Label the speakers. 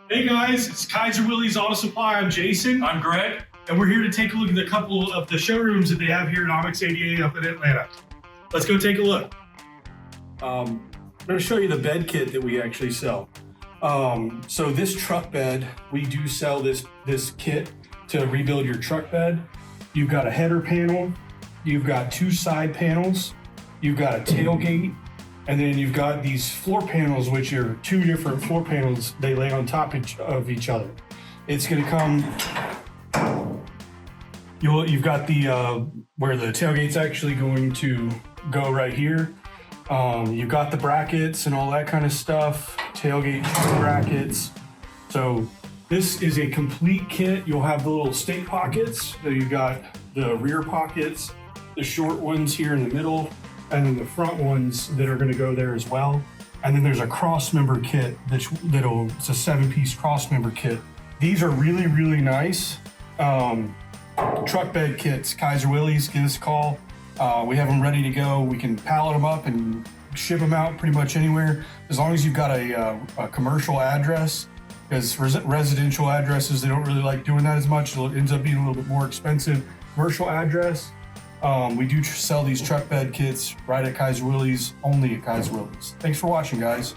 Speaker 1: Hey guys, it's Kaiser Willys Auto Supply. I'm Jason.
Speaker 2: I'm Greg.
Speaker 1: And we're here to take a look at a couple of the showrooms that they have here in Onyx 88 up in Atlanta. Let's go take a look. I'm going to show you the bed kit that we actually sell. So this truck bed, we do sell this kit to rebuild your truck bed. You've got a header panel, you've got two side panels, you've got a tailgate, and then you've got these floor panels, which are two different floor panels. They lay on top of each other. It's going to come. You've got the where the tailgate's actually going to go right here. You've got the brackets and all that kind of stuff. Tailgate brackets. So this is a complete kit. You'll have the little stake pockets. So you've got the rear pockets, the short ones here in the middle, and then the front ones that are going to go there as well. And then there's a cross member kit it's a 7-piece cross member kit. These are really, really nice. Truck bed kits, Kaiser Willys, give us a call. We have them ready to go. We can pallet them up and ship them out pretty much anywhere, as long as you've got a commercial address, because residential addresses, they don't really like doing that as much. It ends up being a little bit more expensive. Commercial address. We do sell these truck bed kits right at Kaiser Willys, only at Kaiser Willys. Thanks for watching, guys.